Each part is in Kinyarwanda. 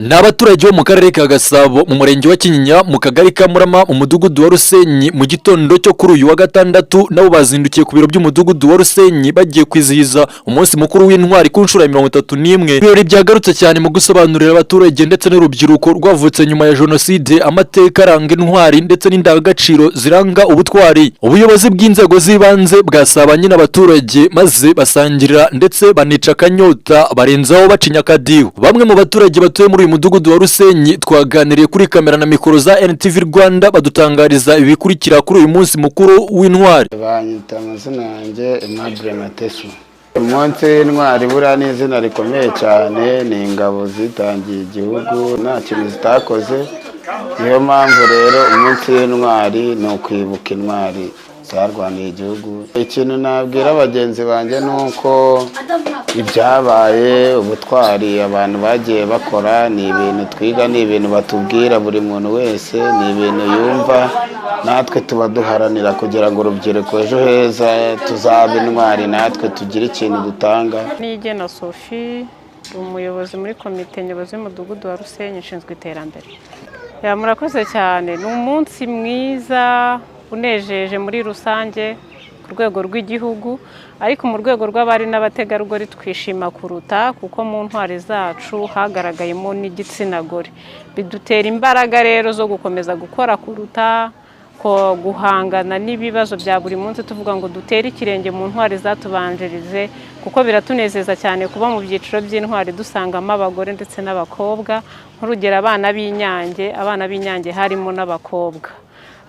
Ni abaturage bo mu karere ka Gasabo mu murenge wa Kinyinya mu kagari ka Murama mu mudugudu wa Rusenyi mu gitondo cyo kuri uyu wa gatandatu nabo bazindukiye ku biro by'umudugudu wa Rusenyi bagiye kwizihiza umunsi mukuru w'intwari ku nshuro ya 31. Ibirori byagarutse cyane mu gusobanurira abaturage ndetse n'urubyiruko rwavutse nyuma ya jenoside amateka aranga intwari ndetse n'indangagaciro ziranga ubutwari. Ubuyobozi bw'inzego z'ibanze bwasabanye n'abaturage maze basangirira ndetse banica akanyota barenzaho bacinya akadiho. Bamwe mu baturage batuye muri mudugudu wa Rusenyi twaganiriye kuri kamera na mikoro za NTV Rwanda badutangariza ibikurikira kuri uyu munsi mukuru w'intwari. Banyita amazina yanjye Aimable Matesu. Umunsi w'intwari buriya ni izina rikomeye cyane, ni ingabo zitangiye igihugu nta kintu zitakoze. Niyo mpamvu rero umunsi w'intwari ni ukwibuka intwari zarwaniye igihugu. Ikintu nabwira abagenzi banjye ni uko ibyabaye ubutwari abantu bagiye bakora ni ibintu twiga, ni ibintu batubwira buri muntu wese, ni ibintu yumva natwe tuba duharanira kugira ngo urubyiruko ejo heza tuzaba intwari natwe tugire ikintu dutanga. Nigena Sophie, umuyobozi muri komite nyobozi y'umudugudu wa Rusenyi ishinzwe iterambere. Murakoze cyane, ni umunsi mwiza unejeje muri rusange ku rwego rw'igihugu, ariko mu rwego rw'abari n'abategarugori twishima kuruta kuko mu ntwari zacu hagaragayemo n'igitsina gore. Bidutera imbaraga rero zo gukomeza gukora kuruta ko guhangana n'ibibazo bya buri munsi, tuvuga ngo dutere ikirenge mu ntwari zatubanjirize, kuko biratunezeza cyane kuba mu byiciro by'intwari dusangamo abagore ndetse n'abakobwa. Nk'urugero abana b'Inyange harimo n'abakobwa,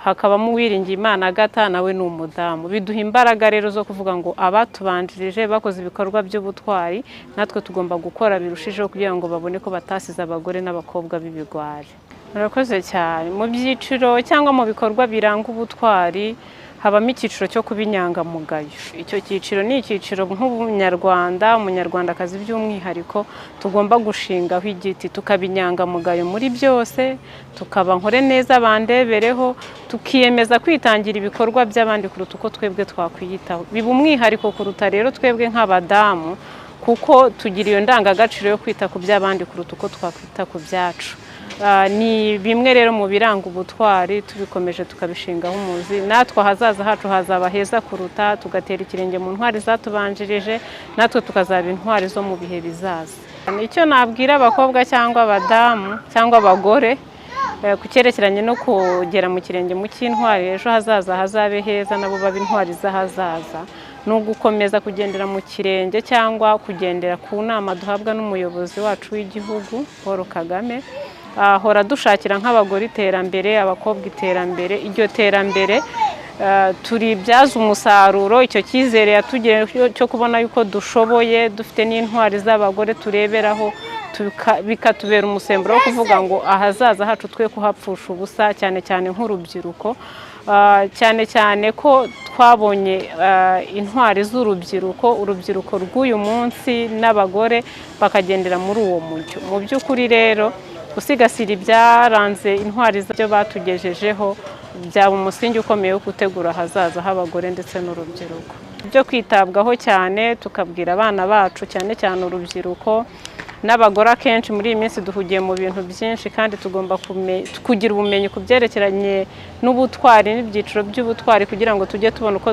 hakabamo Uwiringiyimana Agatha nawe ni umudamu. Biduha imbaraga rero zo kuvuga ngo abatubanjirije bakoze ibikorwa by'ubutwari, natwe tugomba gukora birushijeho kugira ngo babone ko batasize abagore n'abakobwa b'ibigwari. Murakoze cyane. Mu byiciro cyangwa mu bikorwa biranga ubutwari habamo icyiciro cyo kuba inyangamugayo. Icyo cyiciro ni icyiciro umunyarwandakazi by'umwihariko tugomba gushingaho igiti, tukaba inyangamugayo muri byose, tukaba nkore neza bandebereho, tukiyemeza kwitangira ibikorwa by'abandi kuruta uko twebwe twakwiyitaho. Biba umwihariko kuruta rero twebwe nk'abadamu, kuko tugira iyo ndangagaciro yo kwita ku by'abandi kuruta uko twakwita ku byacu. Ni bimwe rero mu biranga ubutwari, tubikomeje tukabishingaho umuzi, natwe ahazaza hacu hazaba heza kuruta, tugatera ikirenge mu ntwari zatubanjirije, natwe tukazaba intwari zo mu bihe bizaza. Icyo nabwira abakobwa cyangwa abadamu cyangwa abagore ku cyerekeranye no kugera mu kirenge mu cy'intwari ejo hazaza hazabe heza nabo baba intwari z'ahazaza, ni ugukomeza kugendera mu kirenge cyangwa kugendera ku nama duhabwa n'umuyobozi wacu w'igihugu Paul Kagame. Ahora dushakira nk'abagore iterambere, abakobwa iterambere. Iryo terambere turibyaza umusaruro, icyo cyizere yatugiriye cyo kubona yuko dushoboye, dufite n'intwari z'abagore tureberaho, bikatubera umusemburo wo kuvuga ngo ahazaza hacu twe kuhapfusha ubusa, cyane cyane nk'urubyiruko. Cyane cyane ko twabonye intwari z'urubyiruko, urubyiruko rw'uyu munsi n'abagore bakagendera muri uwo mucyo. Mu by'ukuri rero gusigasira ibyaranze intwari z'ibyo batugejejeho byaba umusingi ukomeye wo gutegura ahazaza h'abagore ndetse n'urubyiruko. Byo kwitabwaho cyane, tukabwira abana bacu cyane cyane urubyiruko n'abagore. Akenshi muri iyi minsi duhugiye mu bintu byinshi, kandi tugomba kugira ubumenyi ku byerekeranye n'ubutwari n'ibyiciro by'ubutwari kugira ngo tujye tubona uko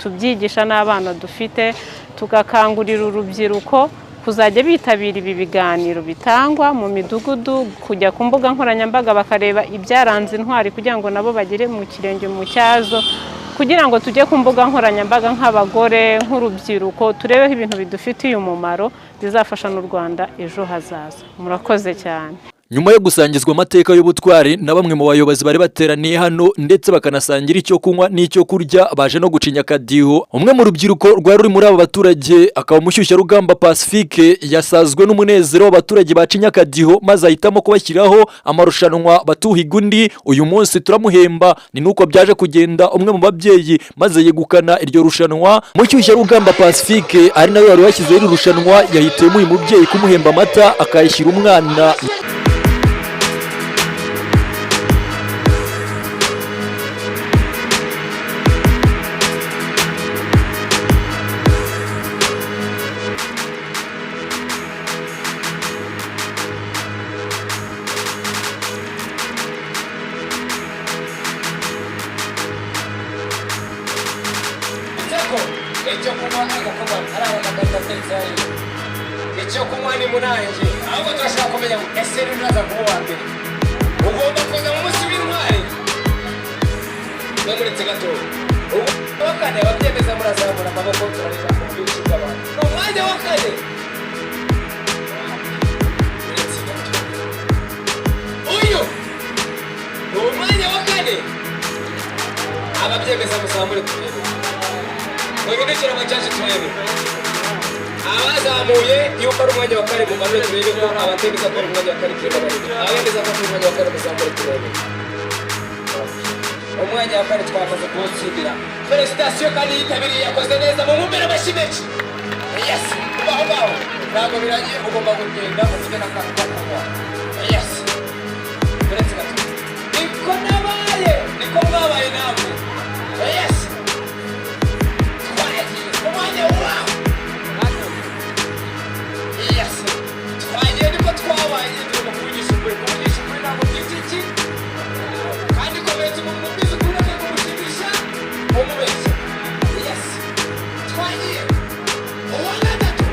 tubyigisha n'abana dufite, tugakangurira urubyiruko kuzajya bitabira ibi biganiro bitangwa mu midugudu, kujya ku mbuga nkoranyambaga bakareba ibyaranze intwari kugira ngo nabo bagere mu kirenge mu cyazo, kugira ngo tujye ku mbuga nkoranyambaga nk'abagore nk'urubyiruko turebeho ibintu bidufitiye umumaro bizafasha n'u Rwanda ejo hazaza. Murakoze cyane. Nyuma yo gusangizwa amateka y'ubutwari na bamwe mu bayobozi bari bateraniye hano ndetse bakanasangira icyo kunywa n'icyo kurya, baje no gucinya akadiho. Umwe mu rubyiruko rwari ruri muri aba baturage akaba umushyushyarugamba Pacifique yasazwe n'umunezero w'abaturage bacinya akadiho, maze ahitamo kubashyiraho amarushanwa batuhiga undi. Uyu munsi turamuhemba, ni nuko byaje kugenda. Umwe mu babyeyi maze yegukana iryo rushanwa. Umushyushyarugamba Pacifique ari nawe wari washyizeho iri rushanwa, yahitiyemo uyu mubyeyi kumuhemba amata akayishyira umwana. icyo kunywa agakuba ari amakarita ateretse hariya icyo kunywa ni munange ahubwo turashaka kumenya ngo ese nuraza kuba uwa mbere ugomba kuza mu munsi w'intwari ndamuretse gatoya uwa kane ababyemeza murazamura amaboko turareba ubwinshi bw'abantu ni umwanya wa kane uyu ni umwanya wa kane ababyemeza muzamure turebe mwihindukire mu cyacu turebe abazamuye yuko ari umwanya wa kane mumanure turebe ko abatemeza ko ari umwanya wa kane turebe abemeza ko ari umwanya wa kane muzamure turebe umwanya wa kane twamaze kuwutsindira felicitasiyo kandi yitabiriye yakoze neza mu mumbere amashyi menshi yesi ubaho ngaho ntabwo birangiye ugomba kugenda ufite n'akantu ko kunywa yesi uretse gato niko nabaye niko mwabaye namwe yesi twagiye umwanya wawe yesi twagiye niko twabaye turimo kuvugisha ukuri ntabwo byitwa iki kandi komeretse umuntu mubwiza ukuri akakumushimisha umubeshya yesi twagiye uwa gatatu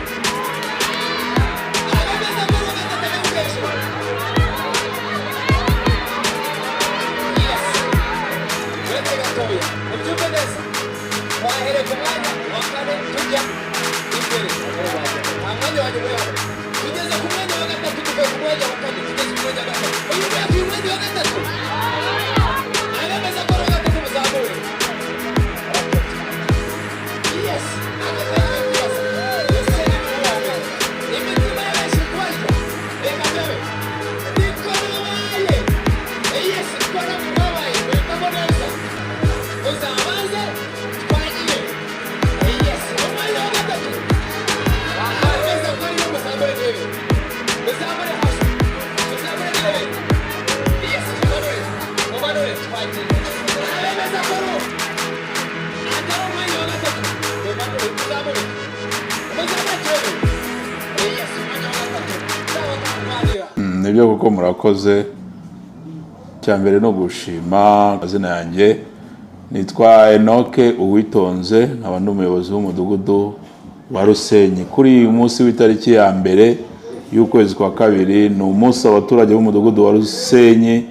abemeza ko uwa gatatu ari hejuru yesi uretse gatoya ubyumve neza twahere ku mwanya wa kane tujya imbere nta mwanya wa nyuma yaho tugeze ku mwanya wa gatatu tuvuye ku mwanya wa kane tugeze ku mwanya wa gatatu uyu nguyu ku mwanya wa gatatu abemeza ko uwa gatatu muzamure yesi agatangira kwibaza ese ni uwa mbere imitima y'abenshi kubarya reka mbebe niko nabaye yesi niko nabaye uhitamo neza uzabanze twagiye yesi umwanya wa gatatu abemeza ko ariyo muzamure ndebe muzamure hasi muzamure ndebe yesi mumanure twagiye abemeza ko atari umwanya wa gatatu mumanure muzamure turebe yesi umwanya wa gatatu nzaho twamumanira nibyo kuko murakoze cyambere no gushima amazina yanjye nitwa Enoke Uwitonze nkaba n'umuyobozi w'umudugudu wa Rusenyi kuri uyu munsi w'itariki ya mbere y'ukwezi kwa kabiri ni umunsi abaturage b'umudugudu wa Rusenyi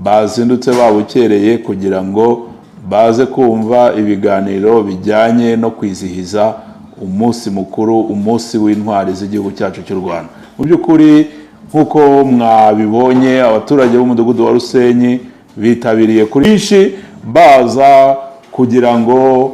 bazindutse babukereye kugira ngo baze kumva ibiganiro bijyanye no kwizihiza umunsi mukuru umunsi w'intwari z'igihugu cyacu cy'u Rwanda mu by'ukuri nk'uko mwabibonye abaturage b'umudugudu wa Rusenyi bitabiriye kuri byinshi baza kugira ngo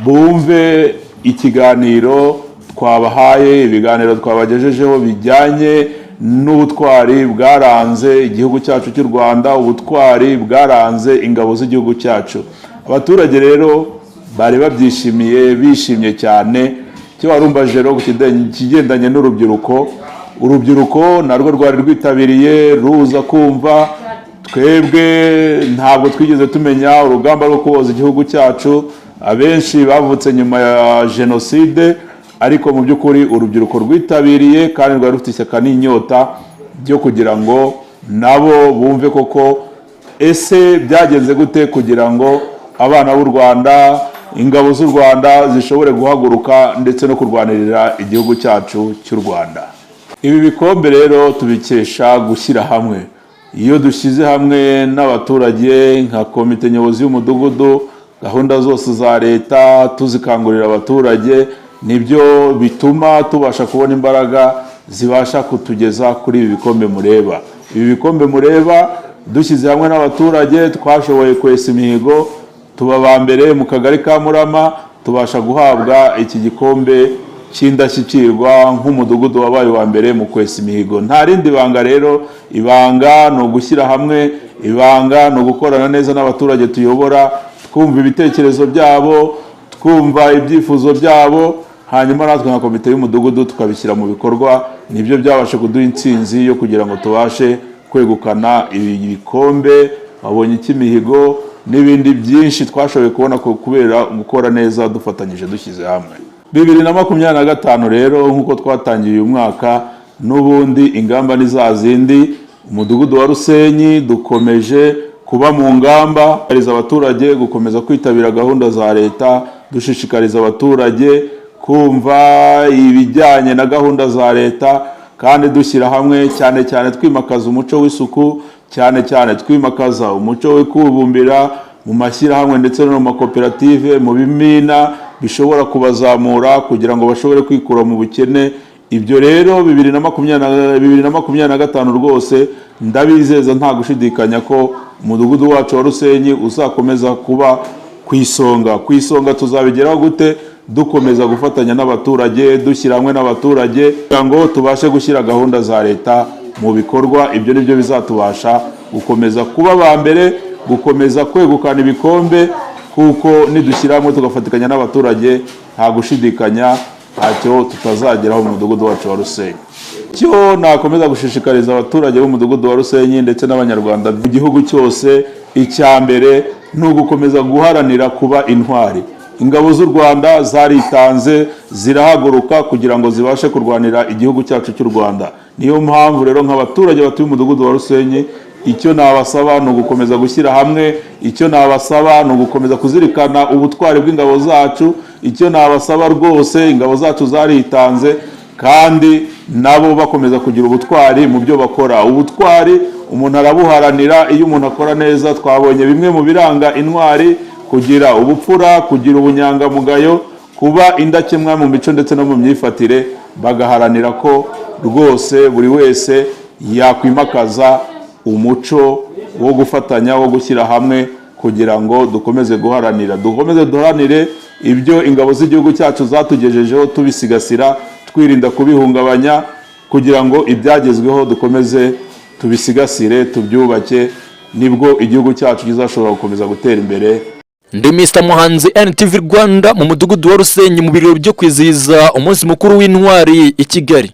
bumve ikiganiro twabahaye ibiganiro twabagejejeho bijyanye n'ubutwari bwaranze igihugu cyacu cy'u Rwanda ubutwari bwaranze ingabo z'igihugu cyacu abaturage rero bari babyishimiye bishimye cyane cyo warumbaje rero kigendanye n'urubyiruko urubyiruko narwo rwari rwitabiriye ruza kumva twebwe ntabwo twigeze tumenya urugamba rwo kuboza igihugu cyacu abenshi bavutse nyuma ya jenoside ariko mu by'ukuri urubyiruko rwitabiriye kandi rwari rufite ishyaka n'inyota byo kugira ngo nabo bumve koko ese byagenze gute kugira ngo abana b'u Rwanda ingabo z'u Rwanda zishobore guhaguruka ndetse no kurwanirira igihugu cyacu cy'u Rwanda ibi bikombe rero tubikesha gushyira hamwe iyo dushyize hamwe n'abaturage nka komite nyobozi y'umudugudu gahunda zose za leta tuzikangurira abaturage nibyo bituma tubasha kubona imbaraga zibasha kutugeza kuri ibi bikombe mureba ibi bikombe mureba dushyize hamwe n'abaturage twashoboye kwesa imihigo tuba ba mbere mu kagari ka Murama tubasha guhabwa iki gikombe cy'indashyikirwa nk'umudugudu wabaye wa mbere mu kwesa imihigo nta rindi banga rero ibanga no gushyira hamwe ibanga no gukorana neza n'abaturage tuyobora twumva ibitekerezo byabo twumva ibyifuzo byabo hanyuma natwe nka komite y'umudugudu tukabishyira mu bikorwa nibyo byabasha kuduha intsinzi yo kugira ngo tubashe kwegukana ibi bikombe wabonye icy'imihigo n'ibindi byinshi twashoboye kubona kubera gukora neza dufatanyije dushyize hamwe 2025 rero nkuko twatangiye uyu mwaka n'ubundi ingamba ni za zindi umudugudu wa Rusenyi dukomeje kuba mu ngamba ariza abaturage gukomeza kwitabira gahunda za leta dushishikariza abaturage kumva ibijyanye na gahunda za leta, kandi dushyira hamwe cyane cyane twimakaza umuco w'isuku, cyane cyane twimakaza umuco wo kubumbira mu mashyirahamwe ndetse no mu makoperative, mu bimina bishobora kubazamura kugira ngo bashobore kwikura mu bukene. Ibyo rero 2025 rwose ndabizeza nta gushidikanya ko umudugudu wacu wa Rusenyi uzakomeza kuba ku isonga. Tuzabigeraho gute? Dukomeza gufatanya n'abaturage, dushyira hamwe n'abaturage kugira ngo tubashe gushyira gahunda za leta mu bikorwa. Ibyo nibyo bizatubasha gukomeza kuba aba mbere, gukomeza kwegukana ibikombe, kuko nidushyira hamwe tugafatikanya n'abaturage nta gushidikanya ntacyo tutazageraho mu mudugudu wacu wa Rusenyi. Cyo nakomeza gushishikariza abaturage b'umudugudu wa Rusenyi ndetse n'abanyarwanda mu gihugu cyose, icya mbere ni ugukomeza guharanira kuba intwari. Ingabo z'u Rwanda zaritanze, zirahaguruka kugira ngo zibashe kurwanira igihugu cyacu cy'u Rwanda. Niyo mpamvu rero nk'abaturage batuye umudugudu wa Rusenyi, icyo nabasaba ni ugukomeza gushyira hamwe, icyo nabasaba ni ugukomeza kuzirikana ubutwari bw'ingabo zacu, icyo nabasaba rwose, ingabo zacu zaritanze kandi nabo bakomeza kugira ubutwari mu byo bakora. Ubutwari umuntu arabuharanira iyo umuntu akora neza. Twabonye bimwe mu biranga intwari: kugira ubupfura, kugira ubunyangamugayo, kuba indakemwa mu mico ndetse no mu myifatire. Bagaharanira ko rwose buri wese yakwimakaza umuco wo gufatanya, wo gushyira hamwe, kugira ngo dukomeze duharanire ibyo ingabo z'igihugu cyacu zatugejejeho, tubisigasira, twirinda kubihungabanya, kugira ngo ibyagezweho dukomeze tubisigasire, tubyubake. Nibwo igihugu cyacu kizashobora gukomeza gutera imbere. Ndi Mr Muhanzi NTV Rwanda mu mudugudu wa Rusenyi mu birori byo kwizihiza umunsi mukuru w'intwari i Kigali.